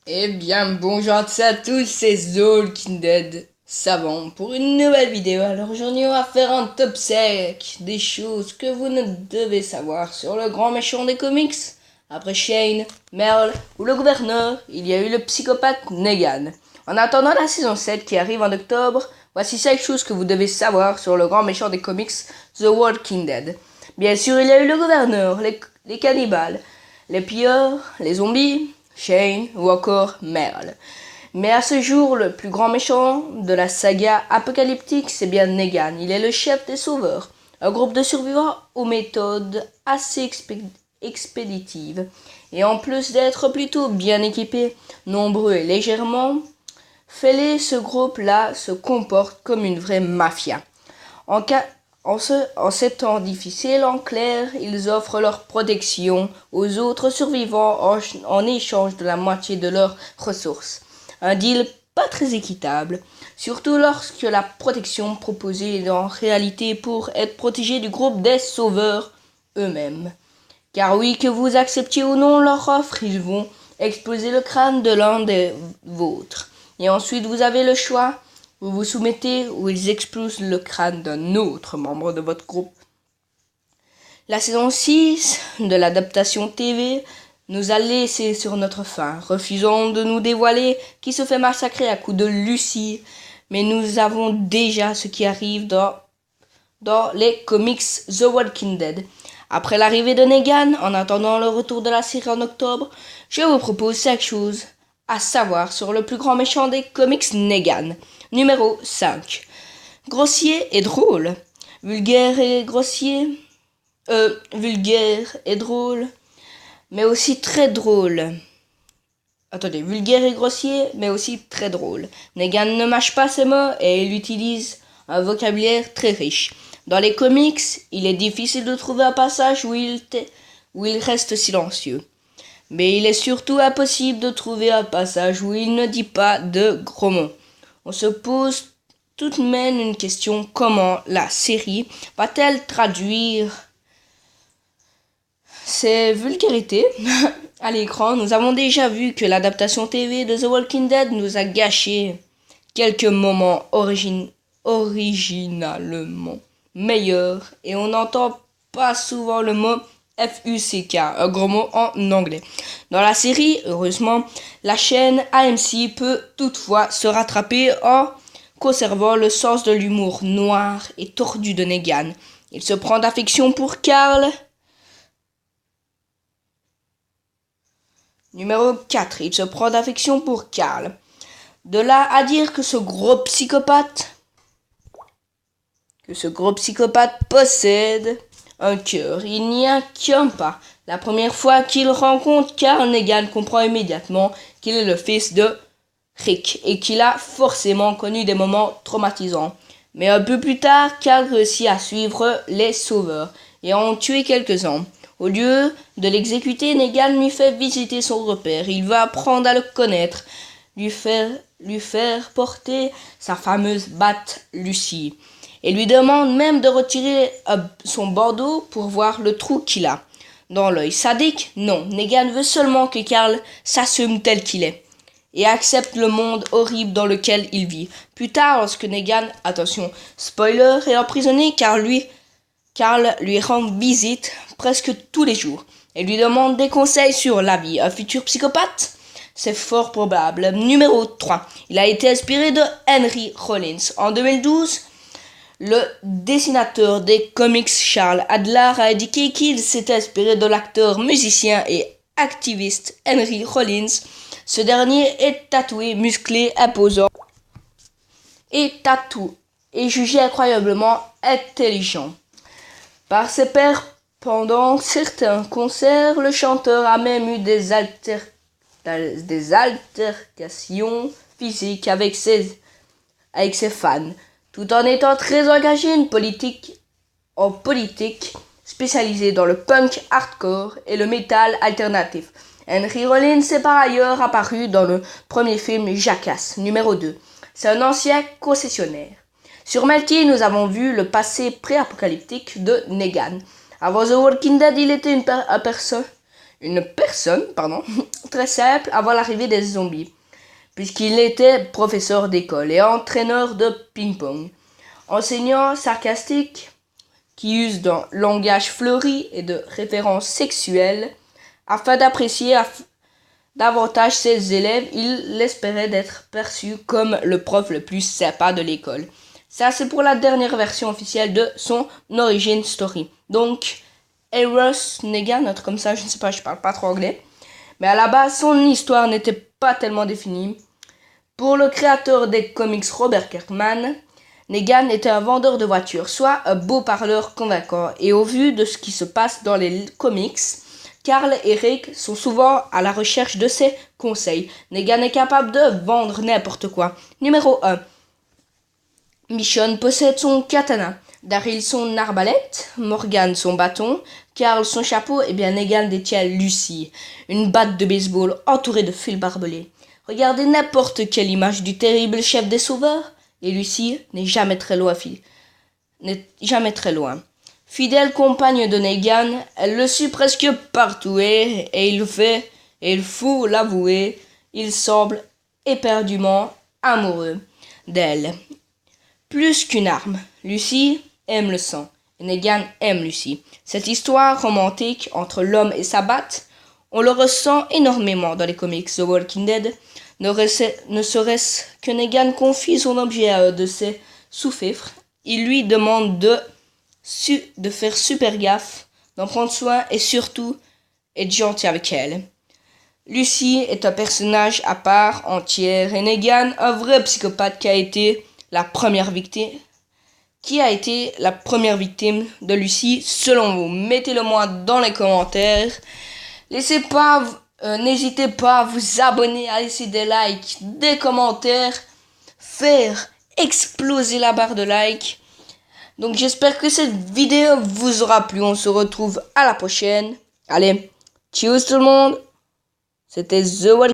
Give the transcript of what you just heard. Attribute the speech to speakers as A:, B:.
A: Eh bien, bonjour à tous, c'est The Walking Dead Savant pour une nouvelle vidéo. Alors aujourd'hui, on va faire un top 5 des choses que vous ne devez savoir sur le grand méchant des comics. Après Shane, Merle ou le gouverneur, il y a eu le psychopathe Negan. En attendant la saison 7 qui arrive en octobre, voici 5 choses que vous devez savoir sur le grand méchant des comics, The Walking Dead. Bien sûr, il y a eu le gouverneur, les cannibales, les pilleurs, les zombies, Shane ou encore Merle. Mais à ce jour, le plus grand méchant de la saga apocalyptique, c'est bien Negan. Il est le chef des Sauveurs, un groupe de survivants aux méthodes assez expéditives. Et en plus d'être plutôt bien équipés, nombreux et légèrement fêlés, ce groupe-là se comporte comme une vraie mafia. En ces temps difficiles, en clair, ils offrent leur protection aux autres survivants en échange de la moitié de leurs ressources. Un deal pas très équitable, surtout lorsque la protection proposée est en réalité pour être protégé du groupe des sauveurs eux-mêmes. Car oui, que vous acceptiez ou non leur offre, ils vont exploser le crâne de l'un des vôtres. Et ensuite, vous avez le choix. Vous vous soumettez ou ils explosent le crâne d'un autre membre de votre groupe. La saison 6 de l'adaptation TV nous a laissé sur notre faim, refusant de nous dévoiler qui se fait massacrer à coups de Lucie. Mais nous avons déjà ce qui arrive dans les comics The Walking Dead. Après l'arrivée de Negan, en attendant le retour de la série en octobre, je vous propose 5 choses à savoir sur le plus grand méchant des comics Negan. Numéro 5. Grossier et drôle. Vulgaire et grossier. Vulgaire et drôle. Mais aussi très drôle. Attendez, vulgaire et grossier, mais aussi très drôle. Negan ne mâche pas ses mots et il utilise un vocabulaire très riche. Dans les comics, il est difficile de trouver un passage où il reste silencieux. Mais il est surtout impossible de trouver un passage où il ne dit pas de gros mots. On se pose tout de même une question: comment la série va-t-elle traduire ces vulgarités à l'écran? Nous avons déjà vu que l'adaptation TV de The Walking Dead nous a gâché quelques moments originalement meilleurs et on n'entend pas souvent le mot FUCK, un gros mot en anglais. Dans la série, heureusement, la chaîne AMC peut toutefois se rattraper en conservant le sens de l'humour noir et tordu de Negan. Il se prend d'affection pour Carl. Numéro 4. Il se prend d'affection pour Carl. De là à dire que ce gros psychopathe possède un cœur. Il n'y a qu'un pas. La première fois qu'il rencontre Carl, Negan comprend immédiatement qu'il est le fils de Rick et qu'il a forcément connu des moments traumatisants. Mais un peu plus tard, Carl réussit à suivre les sauveurs et à en tuer quelques-uns. Au lieu de l'exécuter, Negan lui fait visiter son repère. Il va apprendre à le connaître, lui faire porter sa fameuse batte Lucie. Et lui demande même de retirer son bandeau pour voir le trou qu'il a dans l'œil. Sadique? Non, Negan veut seulement que Carl s'assume tel qu'il est et accepte le monde horrible dans lequel il vit. Plus tard, lorsque Negan, attention, spoiler, est emprisonné, Carl lui rend visite presque tous les jours et lui demande des conseils sur la vie. Un futur psychopathe? C'est fort probable. Numéro 3. Il a été inspiré de Henry Rollins. En 2012, le dessinateur des comics Charles Adler a indiqué qu'il s'est inspiré de l'acteur, musicien et activiste Henry Rollins. Ce dernier est tatoué, musclé, imposant et jugé incroyablement intelligent par ses pairs. Pendant certains concerts, le chanteur a même eu des altercations physiques avec ses fans, tout en étant très engagé en politique spécialisée dans le punk hardcore et le metal alternatif. Henry Rollins est par ailleurs apparu dans le premier film Jackass, numéro 2. C'est un ancien concessionnaire. Sur Melty, nous avons vu le passé pré-apocalyptique de Negan. Avant The Walking Dead, il était une personne, très simple avant l'arrivée des zombies, puisqu'il était professeur d'école et entraîneur de ping-pong. Enseignant sarcastique, qui use d'un langage fleuri et de références sexuelles, afin d'apprécier davantage ses élèves, il espérait d'être perçu comme le prof le plus sympa de l'école. Ça, c'est pour la dernière version officielle de son origin story. Donc, Eros Negan, un truc comme ça, je ne sais pas, je parle pas trop anglais. Mais à la base, son histoire n'était pas tellement définie. Pour le créateur des comics Robert Kirkman, Negan était un vendeur de voitures, soit un beau parleur convaincant. Et au vu de ce qui se passe dans les comics, Carl et Rick sont souvent à la recherche de ses conseils. Negan est capable de vendre n'importe quoi. Numéro 1. Michonne possède son katana, Daryl son arbalète, Morgan son bâton, Carl son chapeau et bien Negan détient Lucy, une batte de baseball entourée de fils barbelés. Regardez n'importe quelle image du terrible chef des sauveurs et Lucy n'est jamais très loin. Fidèle compagne de Negan, elle le suit presque partout et il faut l'avouer, il semble éperdument amoureux d'elle. Plus qu'une arme, Lucy aime le sang et Negan aime Lucy. Cette histoire romantique entre l'homme et sa batte, on le ressent énormément dans les comics The Walking Dead. Ne serait-ce que Negan confie son objet à un de ses sous-fifres. Il lui demande de faire super gaffe, d'en prendre soin et surtout être gentil avec elle. Lucy est un personnage à part entière et Negan, un vrai psychopathe qui a été la première victime de Lucy selon vous. Mettez-le moi dans les commentaires. N'hésitez pas à vous abonner, à laisser des likes, des commentaires, faire exploser la barre de likes. Donc j'espère que cette vidéo vous aura plu. On se retrouve à la prochaine. Allez, tchuss tout le monde. C'était The Walking